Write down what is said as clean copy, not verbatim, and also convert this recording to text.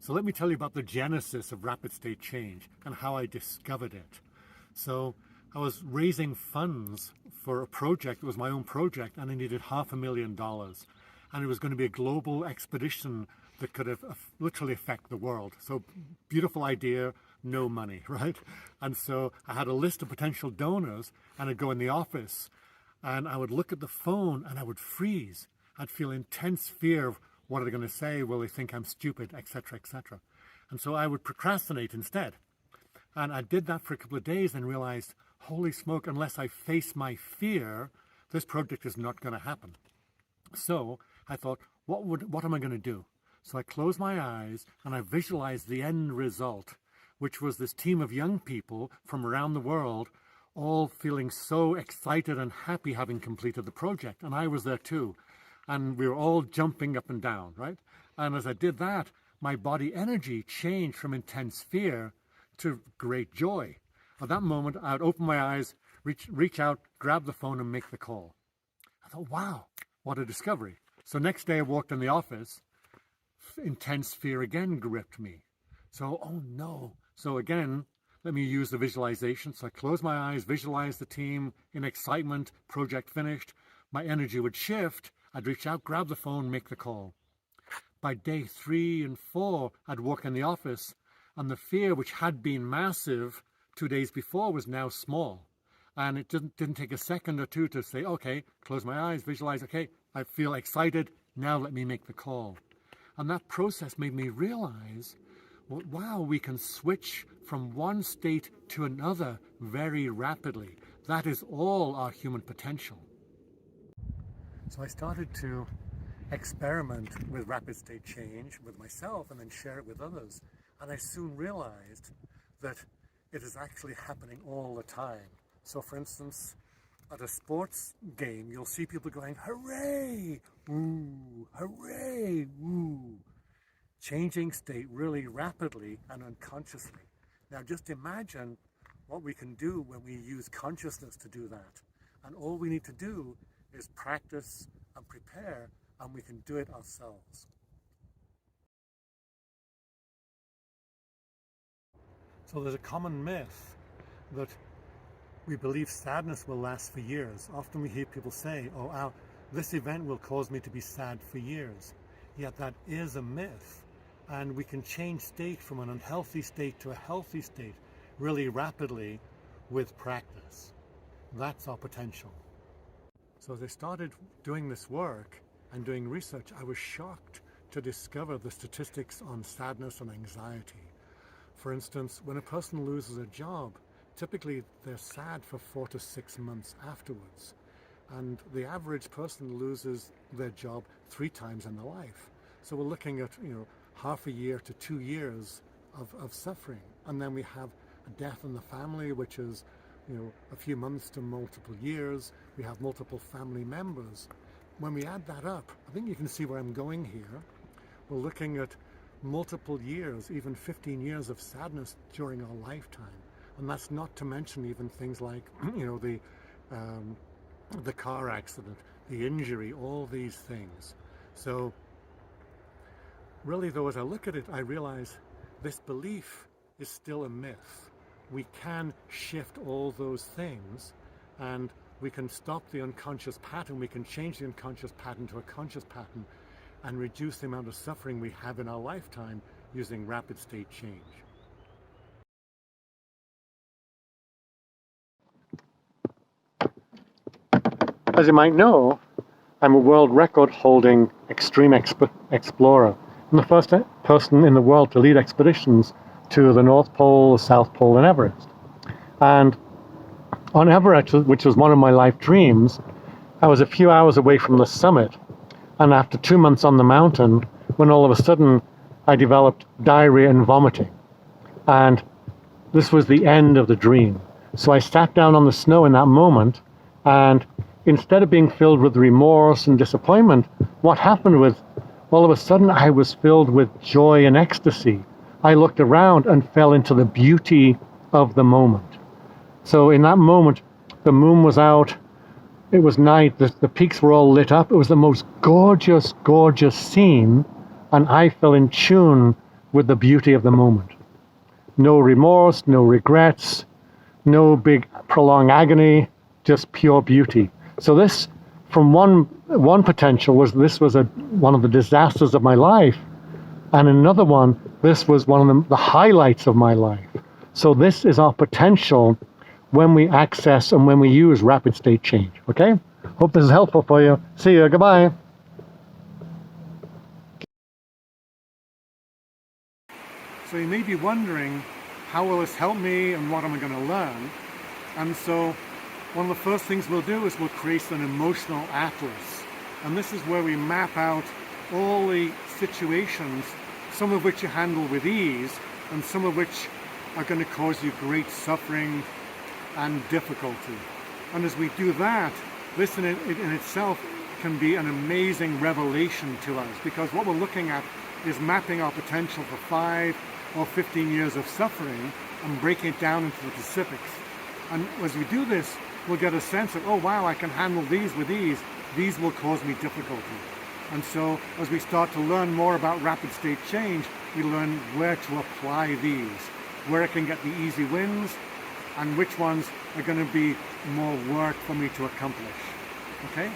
So let me tell you about the genesis of rapid state change and how I discovered it. So I was raising funds for a project. It was my own project, and I needed $500,000. And it was going to be a global expedition that could have literally affect the world. So beautiful idea, no money, right? And so I had a list of potential donors, and I'd go in the office and I would look at the phone and I would freeze. I'd feel intense fear of what are they going to say? Will they think I'm stupid, etc., etc. And so I would procrastinate instead. And I did that for a couple of days and realized, holy smoke, unless I face my fear, this project is not going to happen. So I thought, what am I going to do? So I closed my eyes and I visualized the end result, which was this team of young people from around the world, all feeling so excited and happy having completed the project. And I was there too. And we were all jumping up and down, right? And as I did that, my body energy changed from intense fear to great joy. At that moment, I would open my eyes, reach out, grab the phone and make the call. I thought, wow, what a discovery. So next day I walked in the office, intense fear again gripped me. So, oh no. So again, let me use the visualization. So I closed my eyes, visualized the team in excitement, project finished. My energy would shift. I'd reach out, grab the phone, make the call. By day 3 and 4, I'd walk in the office, and the fear, which had been massive 2 days before, was now small. And it didn't take a second or two to say, okay, close my eyes, visualize, okay, I feel excited, now let me make the call. And that process made me realize, well, wow, we can switch from one state to another very rapidly. That is all our human potential. So I started to experiment with rapid state change with myself and then share it with others. And I soon realized that it is actually happening all the time. So for instance, at a sports game, you'll see people going, hooray, woo, hooray, woo. Changing state really rapidly and unconsciously. Now just imagine what we can do when we use consciousness to do that. And all we need to do is practice and prepare, and we can do it ourselves. So there's a common myth that we believe sadness will last for years. Often we hear people say, oh, this event will cause me to be sad for years. Yet that is a myth. And we can change state from an unhealthy state to a healthy state really rapidly with practice. That's our potential. So as I started doing this work and doing research, I was shocked to discover the statistics on sadness and anxiety. For instance, when a person loses a job, typically they're sad for 4 to 6 months afterwards. And the average person loses their job 3 times in their life. So we're looking at, half a year to 2 years of suffering. And then we have a death in the family, which is a few months to multiple years. We have multiple family members. When we add that up, I think you can see where I'm going here. We're looking at multiple years, even 15 years of sadness during our lifetime. And that's not to mention even things like, the car accident, the injury, all these things. So really though, as I look at it, I realize this belief is still a myth. We can shift all those things, and we can stop the unconscious pattern. We can change the unconscious pattern to a conscious pattern and reduce the amount of suffering we have in our lifetime using rapid state change. As you might know, I'm a world record holding extreme explorer. I'm the first person in the world to lead expeditions to the North Pole, the South Pole, and Everest. And on Everest, which was one of my life dreams, I was a few hours away from the summit. And after 2 months on the mountain, when all of a sudden I developed diarrhea and vomiting. And this was the end of the dream. So I sat down on the snow in that moment, and instead of being filled with remorse and disappointment, what happened was, all of a sudden I was filled with joy and ecstasy. I looked around and fell into the beauty of the moment. So in that moment, the moon was out, it was night, the peaks were all lit up. It was the most gorgeous, gorgeous scene, and I fell in tune with the beauty of the moment. No remorse, no regrets, no big prolonged agony, just pure beauty. So this, from one potential, was this was one of the disasters of my life, and another one, this was one of the highlights of my life. So this is our potential when we access and when we use rapid state change. Okay? Hope this is helpful for you. See you. Goodbye. So you may be wondering, how will this help me and what am I going to learn? And so one of the first things we'll do is we'll create an emotional atlas. And this is where we map out all the situations, some of which you handle with ease, and some of which are going to cause you great suffering and difficulty. And as we do that, this in itself can be an amazing revelation to us, because what we're looking at is mapping our potential for 5 or 15 years of suffering and breaking it down into the specifics. And as we do this, we'll get a sense of, oh wow, I can handle these with ease. These will cause me difficulty. And so as we start to learn more about rapid state change, we learn where to apply these, where I can get the easy wins, and which ones are going to be more work for me to accomplish. Okay?